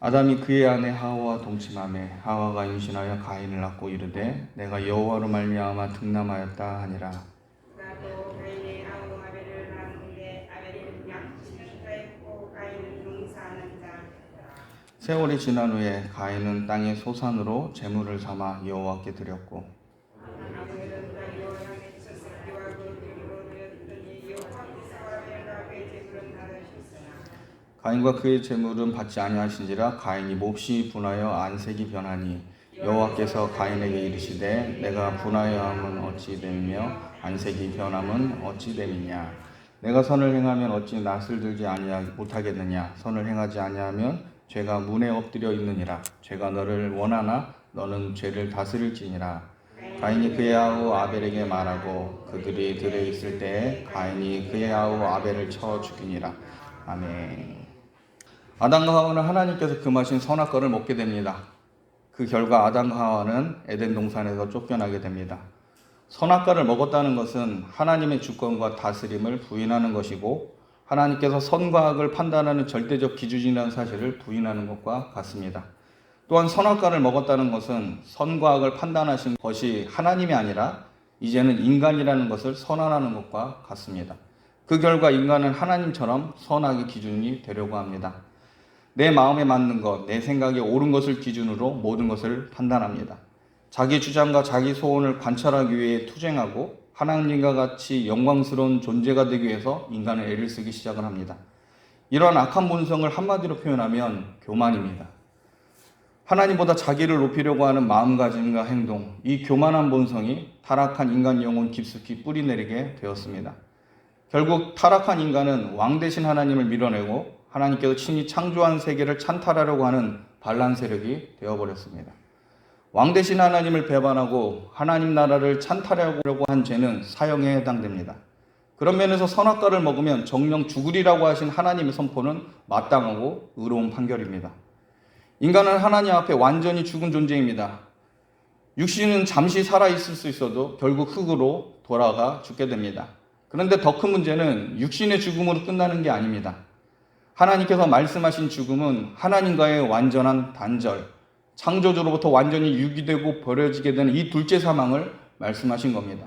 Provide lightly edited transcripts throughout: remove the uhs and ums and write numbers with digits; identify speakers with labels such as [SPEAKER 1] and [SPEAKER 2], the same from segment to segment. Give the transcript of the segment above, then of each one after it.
[SPEAKER 1] 아담이 그의 아내 하와와 동침하매 하와가 임신하여 가인을 낳고 이르되 내가 여호와로 말미암아 득남하였다 하니라.
[SPEAKER 2] 나도 가인의 아우 아벨을 낳았는데 아벨은 약치는 자였고 가인은 농사하는 자니라.
[SPEAKER 1] 세월이 지난 후에 가인은 땅의 소산으로 제물을 삼아 여호와께 드렸고
[SPEAKER 2] 아벨은 나 여호와의 첫 새끼와 그 드리고 드렸더니 여호와께서 아벨과 그의 제물은 받으셨으나
[SPEAKER 1] 가인과 그의 제물은 받지 아니하신지라. 가인이 몹시 분하여 안색이 변하니 여호와께서 가인에게 이르시되 내가 분하여함은 어찌 됨이며 안색이 변함은 어찌 됨이냐. 내가 선을 행하면 어찌 낯을 들지 못하겠느냐. 선을 행하지 아니하면 죄가 문에 엎드려 있느니라. 죄가 너를 원하나 너는 죄를 다스릴지니라. 가인이 그의 아우 아벨에게 말하고 그들이 들에 있을 때에 가인이 그의 아우 아벨을 쳐 죽이니라. 아멘. 아담과 하와는 하나님께서 금하신 선악과를 먹게 됩니다. 그 결과 아담과 하와는 에덴 동산에서 쫓겨나게 됩니다. 선악과를 먹었다는 것은 하나님의 주권과 다스림을 부인하는 것이고 하나님께서 선과 악을 판단하는 절대적 기준이라는 사실을 부인하는 것과 같습니다. 또한 선악과를 먹었다는 것은 선과 악을 판단하신 것이 하나님이 아니라 이제는 인간이라는 것을 선언하는 것과 같습니다. 그 결과 인간은 하나님처럼 선악의 기준이 되려고 합니다. 내 마음에 맞는 것, 내 생각에 옳은 것을 기준으로 모든 것을 판단합니다. 자기 주장과 자기 소원을 관철하기 위해 투쟁하고 하나님과 같이 영광스러운 존재가 되기 위해서 인간은 애를 쓰기 시작을 합니다. 이러한 악한 본성을 한마디로 표현하면 교만입니다. 하나님보다 자기를 높이려고 하는 마음가짐과 행동, 이 교만한 본성이 타락한 인간 영혼 깊숙이 뿌리내리게 되었습니다. 결국 타락한 인간은 왕 대신 하나님을 밀어내고 하나님께서 친히 창조한 세계를 찬탈하려고 하는 반란 세력이 되어버렸습니다. 왕 대신 하나님을 배반하고 하나님 나라를 찬탈하려고 한 죄는 사형에 해당됩니다. 그런 면에서 선악과를 먹으면 정령 죽으리라고 하신 하나님의 선포는 마땅하고 의로운 판결입니다. 인간은 하나님 앞에 완전히 죽은 존재입니다. 육신은 잠시 살아있을 수 있어도 결국 흙으로 돌아가 죽게 됩니다. 그런데 더 큰 문제는 육신의 죽음으로 끝나는 게 아닙니다. 하나님께서 말씀하신 죽음은 하나님과의 완전한 단절, 창조주로부터 완전히 유기되고 버려지게 되는 이 둘째 사망을 말씀하신 겁니다.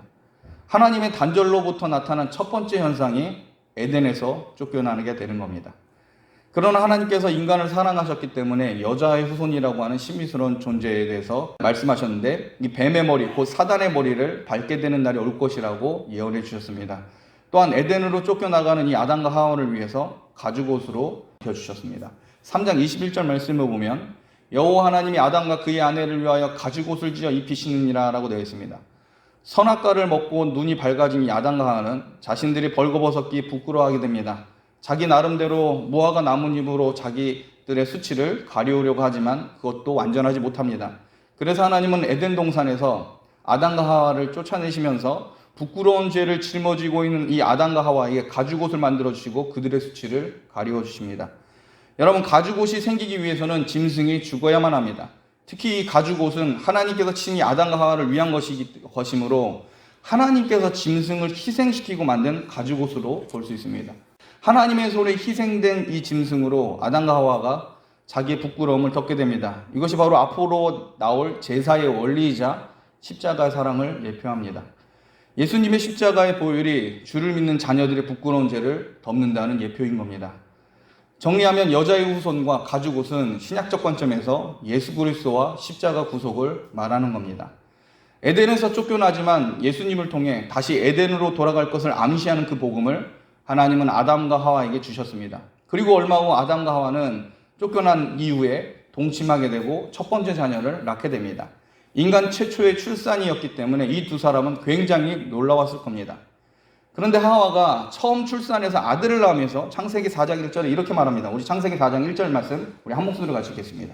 [SPEAKER 1] 하나님의 단절로부터 나타난 첫 번째 현상이 에덴에서 쫓겨나게 되는 겁니다. 그러나 하나님께서 인간을 사랑하셨기 때문에 여자의 후손이라고 하는 신비스러운 존재에 대해서 말씀하셨는데 이 뱀의 머리, 곧 사단의 머리를 밟게 되는 날이 올 것이라고 예언해 주셨습니다. 또한 에덴으로 쫓겨나가는 이 아담과 하와를 위해서 가죽옷으로 입혀주셨습니다. 3장 21절 말씀을 보면 여호와 하나님이 아담과 그의 아내를 위하여 가죽옷을 지어 입히시느니라 라고 되어 있습니다. 선악과를 먹고 눈이 밝아진 이 아담과 하와는 자신들이 벌거벗었기에 부끄러워하게 됩니다. 자기 나름대로 무화과 나뭇잎으로 자기들의 수치를 가리우려고 하지만 그것도 완전하지 못합니다. 그래서 하나님은 에덴 동산에서 아담과 하와를 쫓아내시면서 부끄러운 죄를 짊어지고 있는 이 아담과 하와에게 가죽옷을 만들어주시고 그들의 수치를 가리워주십니다. 여러분, 가죽옷이 생기기 위해서는 짐승이 죽어야만 합니다. 특히 이 가죽옷은 하나님께서 친히 아담과 하와를 위한 것이므로 하나님께서 짐승을 희생시키고 만든 가죽옷으로 볼 수 있습니다. 하나님의 손에 희생된 이 짐승으로 아담과 하와가 자기의 부끄러움을 덮게 됩니다. 이것이 바로 앞으로 나올 제사의 원리이자 십자가의 사랑을 예표합니다. 예수님의 십자가의 보혈이 주를 믿는 자녀들의 부끄러운 죄를 덮는다는 예표인 겁니다. 정리하면 여자의 후손과 가죽옷은 신약적 관점에서 예수 그리스도와 십자가 구속을 말하는 겁니다. 에덴에서 쫓겨나지만 예수님을 통해 다시 에덴으로 돌아갈 것을 암시하는 그 복음을 하나님은 아담과 하와에게 주셨습니다. 그리고 얼마 후 아담과 하와는 쫓겨난 이후에 동침하게 되고 첫 번째 자녀를 낳게 됩니다. 인간 최초의 출산이었기 때문에 이 두 사람은 굉장히 놀라웠을 겁니다. 그런데 하와가 처음 출산해서 아들을 낳으면서 창세기 4장 1절에 이렇게 말합니다. 우리 창세기 4장 1절 말씀 우리 한 목소리로 같이 읽겠습니다.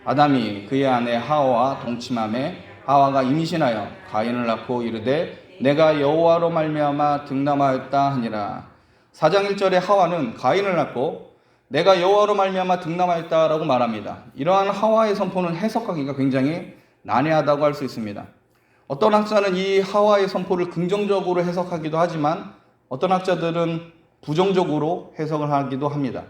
[SPEAKER 1] 아담이 그의 아내 하와와 동침하매 하와가 임신하여 가인을 낳고 이르되 내가 여호와로 말미암아 득남하였다 하니라. 4장 1절에 하와는 가인을 낳고 내가 여호와로 말미암아 득남하였다라고 말합니다. 이러한 하와의 선포는 해석하기가 굉장히 난해하다고 할 수 있습니다. 어떤 학자는 이 하와의 선포를 긍정적으로 해석하기도 하지만 어떤 학자들은 부정적으로 해석을 하기도 합니다.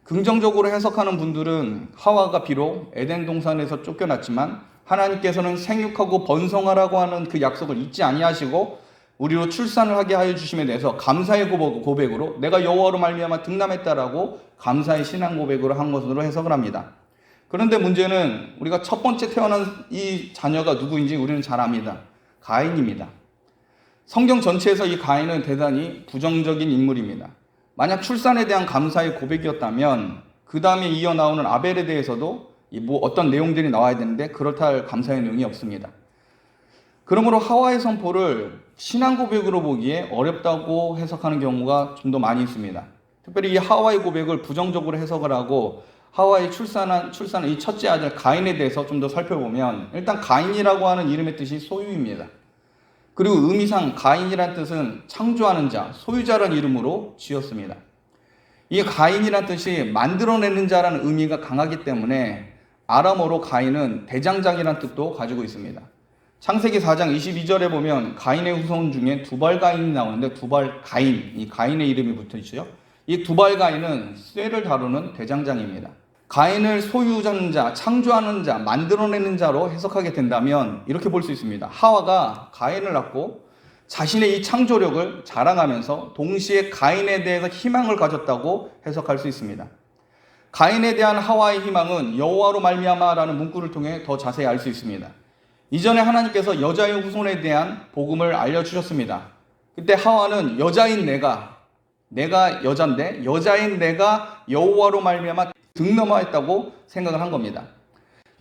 [SPEAKER 1] 긍정적으로 해석하는 분들은 하와가 비록 에덴 동산에서 쫓겨났지만 하나님께서는 생육하고 번성하라고 하는 그 약속을 잊지 아니하시고 우리로 출산을 하게 하여 주심에 대해서 감사의 고백으로 내가 여호와로 말미암아 등남했다라고 감사의 신앙 고백으로 한 것으로 해석을 합니다. 그런데 문제는 우리가 첫 번째 태어난 이 자녀가 누구인지 우리는 잘 압니다. 가인입니다. 성경 전체에서 이 가인은 대단히 부정적인 인물입니다. 만약 출산에 대한 감사의 고백이었다면 그 다음에 이어 나오는 아벨에 대해서도 어떤 내용들이 나와야 되는데 그렇다 할 감사의 내용이 없습니다. 그러므로 하와의 선포를 신앙 고백으로 보기에 어렵다고 해석하는 경우가 좀 더 많이 있습니다. 특별히 이 하와의 고백을 부정적으로 해석을 하고 하와의 출산한 이 첫째 아들 가인에 대해서 좀 더 살펴보면 일단 가인이라고 하는 이름의 뜻이 소유입니다. 그리고 의미상 가인이란 뜻은 창조하는 자, 소유자라는 이름으로 지었습니다. 이 가인이란 뜻이 만들어내는 자라는 의미가 강하기 때문에 아람어로 가인은 대장장이라는 뜻도 가지고 있습니다. 창세기 4장 22절에 보면 가인의 후손 중에 두발 가인이 나오는데 두발 가인, 이 가인의 이름이 붙어 있죠. 이 두발 가인은 쇠를 다루는 대장장입니다. 가인을 소유하는 자, 창조하는 자, 만들어내는 자로 해석하게 된다면 이렇게 볼 수 있습니다. 하와가 가인을 낳고 자신의 이 창조력을 자랑하면서 동시에 가인에 대해서 희망을 가졌다고 해석할 수 있습니다. 가인에 대한 하와의 희망은 여호와로 말미암아라는 문구를 통해 더 자세히 알 수 있습니다. 이전에 하나님께서 여자의 후손에 대한 복음을 알려주셨습니다. 그때 하와는 여자인 내가 여자인데 여자인 내가 여호와로 말미암아 등넘어했다고 생각을 한 겁니다.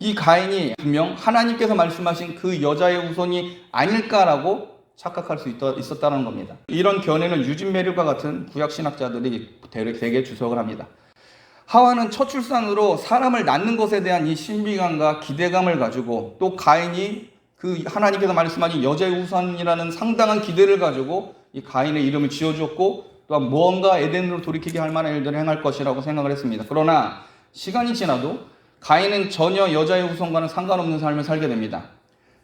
[SPEAKER 1] 이 가인이 분명 하나님께서 말씀하신 그 여자의 후손이 아닐까라고 착각할 수 있었다는 겁니다. 이런 견해는 유진 메릴과 같은 구약 신학자들이 대개 주석을 합니다. 하와는 첫 출산으로 사람을 낳는 것에 대한 이 신비감과 기대감을 가지고 또 가인이 그 하나님께서 말씀하신 여자의 후손이라는 상당한 기대를 가지고 이 가인의 이름을 지어주었고 또한 무언가 에덴으로 돌이키게 할 만한 일들을 행할 것이라고 생각을 했습니다. 그러나 시간이 지나도 가인은 전혀 여자의 후손과는 상관없는 삶을 살게 됩니다.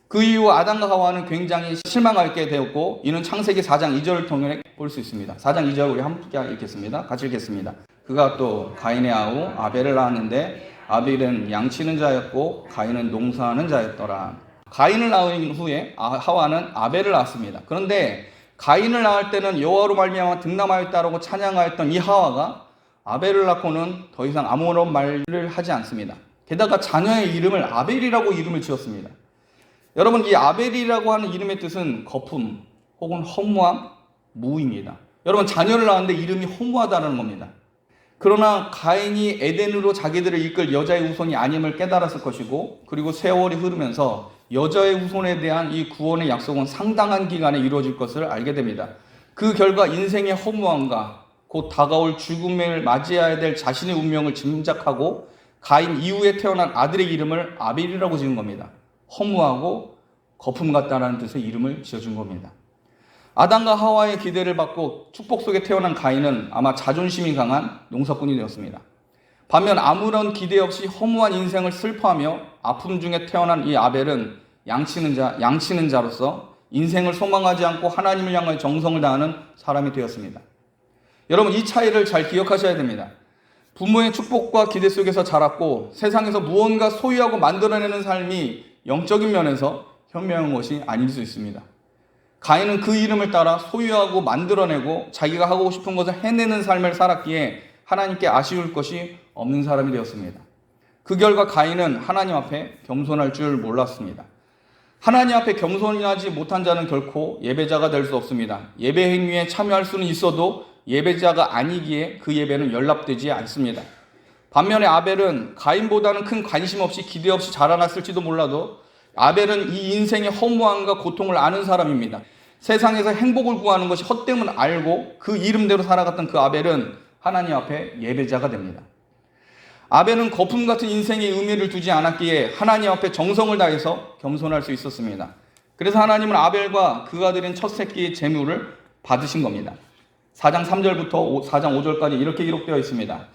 [SPEAKER 1] 그 이후 아담과 하와는 굉장히 실망하게 되었고 이는 창세기 4장 2절을 통해 볼 수 있습니다. 4장 2절 우리 함께 읽겠습니다. 같이 읽겠습니다. 그가 또 가인의 아우 아벨을 낳았는데 아벨은 양치는 자였고 가인은 농사하는 자였더라. 가인을 낳은 후에 하와는 아벨을 낳았습니다. 그런데 가인을 낳을 때는 여호와로 말미암아 등남하였다라고 찬양하였던 이 하와가 아벨을 낳고는 더 이상 아무런 말을 하지 않습니다. 게다가 자녀의 이름을 아벨이라고 이름을 지었습니다. 여러분, 이 아벨이라고 하는 이름의 뜻은 거품 혹은 허무함, 무입니다. 여러분, 자녀를 낳았는데 이름이 허무하다는 겁니다. 그러나 가인이 에덴으로 자기들을 이끌 여자의 후손이 아님을 깨달았을 것이고 그리고 세월이 흐르면서 여자의 후손에 대한 이 구원의 약속은 상당한 기간에 이루어질 것을 알게 됩니다. 그 결과 인생의 허무함과 곧 다가올 죽음을 맞이해야 될 자신의 운명을 짐작하고 가인 이후에 태어난 아들의 이름을 아벨이라고 지은 겁니다. 허무하고 거품 같다라는 뜻의 이름을 지어준 겁니다. 아담과 하와의 기대를 받고 축복 속에 태어난 가인은 아마 자존심이 강한 농사꾼이 되었습니다. 반면 아무런 기대 없이 허무한 인생을 슬퍼하며 아픔 중에 태어난 이 아벨은 양치는 자로서 인생을 소망하지 않고 하나님을 향하여 정성을 다하는 사람이 되었습니다. 여러분, 이 차이를 잘 기억하셔야 됩니다. 부모의 축복과 기대 속에서 자랐고 세상에서 무언가 소유하고 만들어내는 삶이 영적인 면에서 현명한 것이 아닐 수 있습니다. 가인은 그 이름을 따라 소유하고 만들어내고 자기가 하고 싶은 것을 해내는 삶을 살았기에 하나님께 아쉬울 것이 없는 사람이 되었습니다. 그 결과 가인은 하나님 앞에 겸손할 줄 몰랐습니다. 하나님 앞에 겸손하지 못한 자는 결코 예배자가 될 수 없습니다. 예배 행위에 참여할 수는 있어도 예배자가 아니기에 그 예배는 연락되지 않습니다. 반면에 아벨은 가인보다는 큰 관심 없이 기대 없이 자라났을지도 몰라도 아벨은 이 인생의 허무함과 고통을 아는 사람입니다. 세상에서 행복을 구하는 것이 헛됨을 알고 그 이름대로 살아갔던 그 아벨은 하나님 앞에 예배자가 됩니다. 아벨은 거품 같은 인생의 의미를 두지 않았기에 하나님 앞에 정성을 다해서 겸손할 수 있었습니다. 그래서 하나님은 아벨과 그가 드린 첫 새끼의 제물을 받으신 겁니다. 4장 3절부터 4장 5절까지 이렇게 기록되어 있습니다.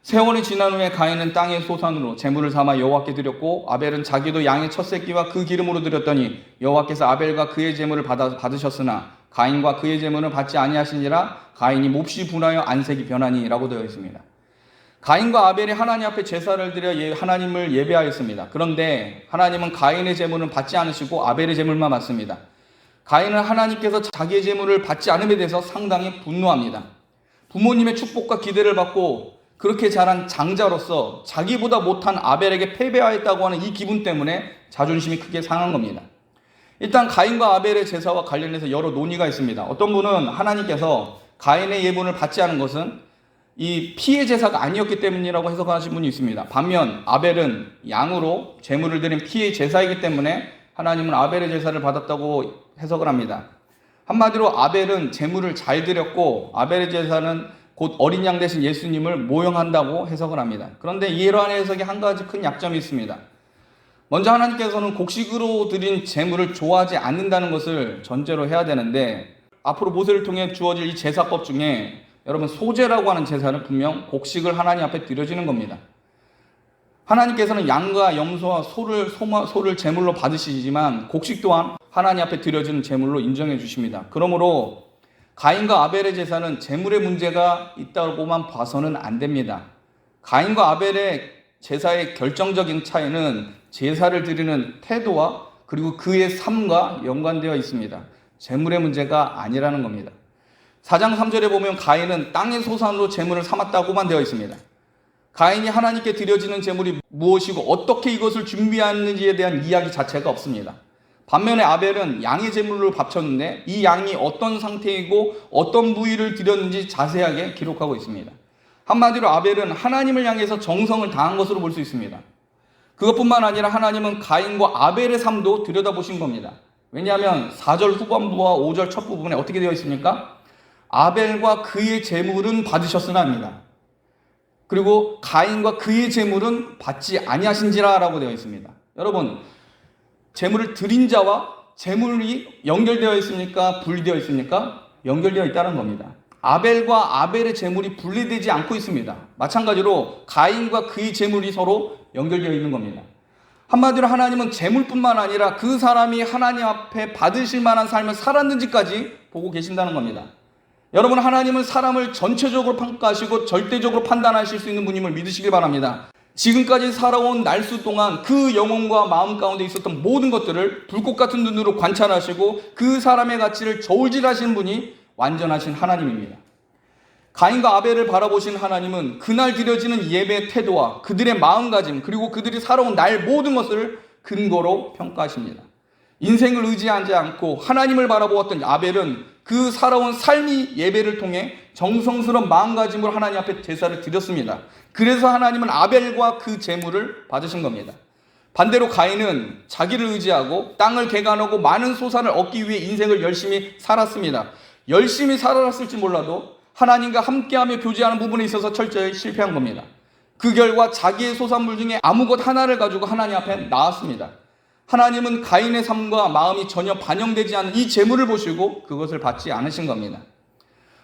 [SPEAKER 1] 세월이 지난 후에 가인은 땅의 소산으로 제물을 삼아 여호와께 드렸고 아벨은 자기도 양의 첫 새끼와 그 기름으로 드렸더니 여호와께서 아벨과 그의 제물을 받으셨으나 가인과 그의 제물을 받지 아니하시니라. 가인이 몹시 분하여 안색이 변하니 라고 되어 있습니다. 가인과 아벨이 하나님 앞에 제사를 드려 하나님을 예배하였습니다. 그런데 하나님은 가인의 제물은 받지 않으시고 아벨의 제물만 받습니다. 가인은 하나님께서 자기의 제물을 받지 않음에 대해서 상당히 분노합니다. 부모님의 축복과 기대를 받고 그렇게 자란 장자로서 자기보다 못한 아벨에게 패배하였다고 하는 이 기분 때문에 자존심이 크게 상한 겁니다. 일단 가인과 아벨의 제사와 관련해서 여러 논의가 있습니다. 어떤 분은 하나님께서 가인의 예물을 받지 않은 것은 이 피의 제사가 아니었기 때문이라고 해석하신 분이 있습니다. 반면 아벨은 양으로 제물을 드린 피의 제사이기 때문에 하나님은 아벨의 제사를 받았다고 해석을 합니다. 한마디로 아벨은 제물을 잘 드렸고 아벨의 제사는 곧 어린 양 대신 예수님을 모형한다고 해석을 합니다. 그런데 이러한 해석에 한 가지 큰 약점이 있습니다. 먼저 하나님께서는 곡식으로 드린 제물을 좋아하지 않는다는 것을 전제로 해야 되는데 앞으로 모세를 통해 주어질 이 제사법 중에 여러분 소제라고 하는 제사는 분명 곡식을 하나님 앞에 드려지는 겁니다. 하나님께서는 양과 염소와 소를 제물로 받으시지만 곡식 또한 하나님 앞에 드려지는 제물로 인정해 주십니다. 그러므로 가인과 아벨의 제사는 제물의 문제가 있다고만 봐서는 안 됩니다. 가인과 아벨의 제사의 결정적인 차이는 제사를 드리는 태도와 그리고 그의 삶과 연관되어 있습니다. 제물의 문제가 아니라는 겁니다. 4장 3절에 보면 가인은 땅의 소산으로 제물을 삼았다고만 되어 있습니다. 가인이 하나님께 드려지는 제물이 무엇이고 어떻게 이것을 준비하는지에 대한 이야기 자체가 없습니다. 반면에 아벨은 양의 제물로 바쳤는데 이 양이 어떤 상태이고 어떤 부위를 드렸는지 자세하게 기록하고 있습니다. 한마디로 아벨은 하나님을 향해서 정성을 다한 것으로 볼 수 있습니다. 그것뿐만 아니라 하나님은 가인과 아벨의 삶도 들여다보신 겁니다. 왜냐하면 4절 후반부와 5절 첫 부분에 어떻게 되어 있습니까? 아벨과 그의 제물은 받으셨으나 합니다. 그리고 가인과 그의 제물은 받지 아니하신지라 라고 되어 있습니다. 여러분, 제물을 드린 자와 제물이 연결되어 있습니까? 분리되어 있습니까? 연결되어 있다는 겁니다. 아벨과 아벨의 제물이 분리되지 않고 있습니다. 마찬가지로 가인과 그의 제물이 서로 연결되어 있는 겁니다. 한마디로 하나님은 제물뿐만 아니라 그 사람이 하나님 앞에 받으실 만한 삶을 살았는지까지 보고 계신다는 겁니다. 여러분, 하나님은 사람을 전체적으로 평가하시고 절대적으로 판단하실 수 있는 분임을 믿으시길 바랍니다. 지금까지 살아온 날수 동안 그 영혼과 마음 가운데 있었던 모든 것들을 불꽃 같은 눈으로 관찰하시고 그 사람의 가치를 저울질하시는 분이 완전하신 하나님입니다. 가인과 아벨을 바라보신 하나님은 그날 드려지는 예배의 태도와 그들의 마음가짐 그리고 그들이 살아온 날 모든 것을 근거로 평가하십니다. 인생을 의지하지 않고 하나님을 바라보았던 아벨은 그 살아온 삶이 예배를 통해 정성스러운 마음가짐으로 하나님 앞에 제사를 드렸습니다. 그래서 하나님은 아벨과 그 제물을 받으신 겁니다. 반대로 가인은 자기를 의지하고 땅을 개간하고 많은 소산을 얻기 위해 인생을 열심히 살았습니다. 열심히 살아왔을지 몰라도 하나님과 함께하며 교제하는 부분에 있어서 철저히 실패한 겁니다. 그 결과 자기의 소산물 중에 아무 것 하나를 가지고 하나님 앞에 나왔습니다. 하나님은 가인의 삶과 마음이 전혀 반영되지 않은 이 제물을 보시고 그것을 받지 않으신 겁니다.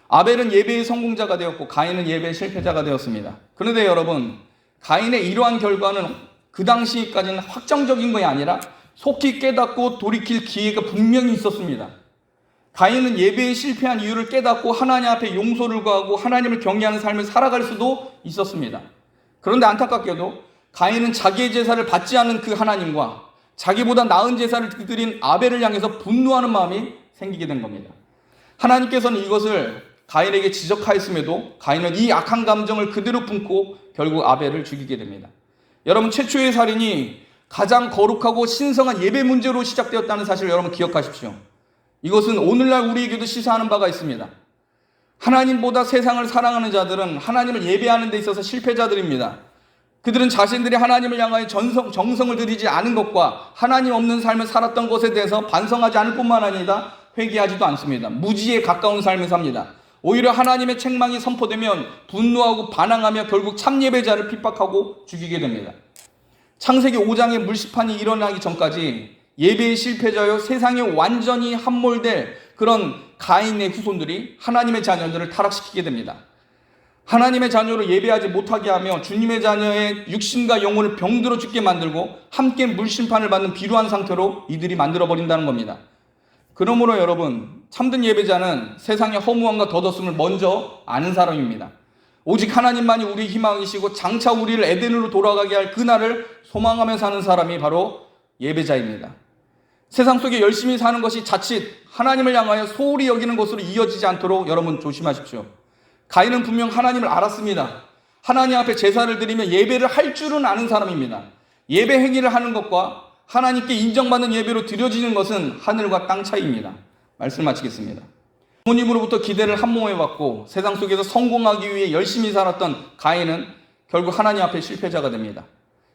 [SPEAKER 1] 아벨은 예배의 성공자가 되었고 가인은 예배의 실패자가 되었습니다. 그런데 여러분, 가인의 이러한 결과는 그 당시까지는 확정적인 것이 아니라 속히 깨닫고 돌이킬 기회가 분명히 있었습니다. 가인은 예배에 실패한 이유를 깨닫고 하나님 앞에 용서를 구하고 하나님을 경외하는 삶을 살아갈 수도 있었습니다. 그런데 안타깝게도 가인은 자기의 제사를 받지 않은 그 하나님과 자기보다 나은 제사를 드린 아벨을 향해서 분노하는 마음이 생기게 된 겁니다. 하나님께서는 이것을 가인에게 지적하였음에도 가인은 이 악한 감정을 그대로 품고 결국 아벨을 죽이게 됩니다. 여러분, 최초의 살인이 가장 거룩하고 신성한 예배 문제로 시작되었다는 사실을 여러분 기억하십시오. 이것은 오늘날 우리에게도 시사하는 바가 있습니다. 하나님보다 세상을 사랑하는 자들은 하나님을 예배하는 데 있어서 실패자들입니다. 그들은 자신들이 하나님을 향하여 정성을 들이지 않은 것과 하나님 없는 삶을 살았던 것에 대해서 반성하지 않을 뿐만 아니라 회개하지도 않습니다. 무지에 가까운 삶을 삽니다. 오히려 하나님의 책망이 선포되면 분노하고 반항하며 결국 참예배자를 핍박하고 죽이게 됩니다. 창세기 5장의 물시판이 일어나기 전까지 예배의 실패자여 세상에 완전히 함몰될 그런 가인의 후손들이 하나님의 자녀들을 타락시키게 됩니다. 하나님의 자녀로 예배하지 못하게 하며 주님의 자녀의 육신과 영혼을 병들어 죽게 만들고 함께 물심판을 받는 비루한 상태로 이들이 만들어버린다는 겁니다. 그러므로 여러분, 참된 예배자는 세상의 허무함과 덧없음을 먼저 아는 사람입니다.
[SPEAKER 3] 오직 하나님만이 우리 희망이시고 장차 우리를 에덴으로 돌아가게 할 그날을 소망하며 사는 사람이 바로 예배자입니다. 세상 속에 열심히 사는 것이 자칫 하나님을 향하여 소홀히 여기는 것으로 이어지지 않도록 여러분 조심하십시오. 가인은 분명 하나님을 알았습니다. 하나님 앞에 제사를 드리며 예배를 할 줄은 아는 사람입니다. 예배 행위를 하는 것과 하나님께 인정받는 예배로 드려지는 것은 하늘과 땅 차이입니다. 말씀 마치겠습니다. 부모님으로부터 기대를 한몸에 받고 세상 속에서 성공하기 위해 열심히 살았던 가인은 결국 하나님 앞에 실패자가 됩니다.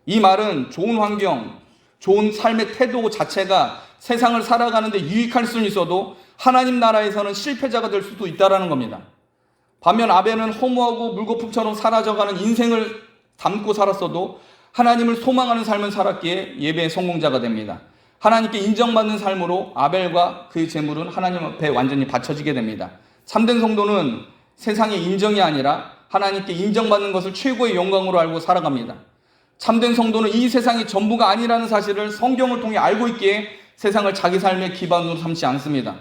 [SPEAKER 3] 이 말은 좋은 환경, 좋은 삶의 태도 자체가 세상을 살아가는데 유익할 수는 있어도 하나님 나라에서는 실패자가 될 수도 있다는 겁니다. 반면 아벨은 허무하고 물거품처럼 사라져가는 인생을 담고 살았어도 하나님을 소망하는 삶을 살았기에 예배의 성공자가 됩니다. 하나님께 인정받는 삶으로 아벨과 그의 재물은 하나님 앞에 완전히 바쳐지게 됩니다. 참된 성도는 세상의 인정이 아니라 하나님께 인정받는 것을 최고의 영광으로 알고 살아갑니다. 참된 성도는 이 세상이 전부가 아니라는 사실을 성경을 통해 알고 있기에 세상을 자기 삶의 기반으로 삼지 않습니다.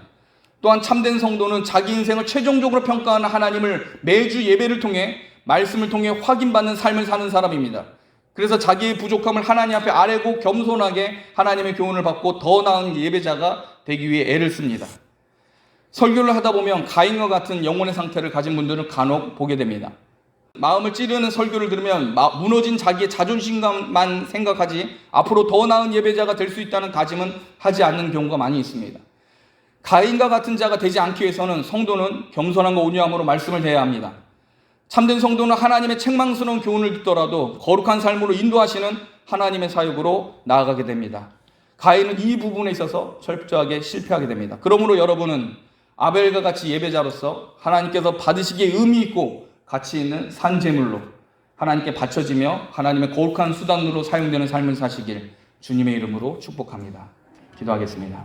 [SPEAKER 3] 또한 참된 성도는 자기 인생을 최종적으로 평가하는 하나님을 매주 예배를 통해 말씀을 통해 확인받는 삶을 사는 사람입니다. 그래서 자기의 부족함을 하나님 앞에 아뢰고 겸손하게 하나님의 교훈을 받고 더 나은 예배자가 되기 위해 애를 씁니다. 설교를 하다 보면 가인과 같은 영혼의 상태를 가진 분들을 간혹 보게 됩니다. 마음을 찌르는 설교를 들으면 무너진 자기의 자존심만 생각하지 앞으로 더 나은 예배자가 될 수 있다는 다짐은 하지 않는 경우가 많이 있습니다. 가인과 같은 자가 되지 않기 위해서는 성도는 겸손함과 온유함으로 말씀을 대해야 합니다. 참된 성도는 하나님의 책망스러운 교훈을 듣더라도 거룩한 삶으로 인도하시는 하나님의 사역으로 나아가게 됩니다. 가인은 이 부분에 있어서 철저하게 실패하게 됩니다. 그러므로 여러분은 아벨과 같이 예배자로서 하나님께서 받으시기에 의미 있고 가치 있는 산제물로 하나님께 바쳐지며 하나님의 거룩한 수단으로 사용되는 삶을 사시길 주님의 이름으로 축복합니다. 기도하겠습니다.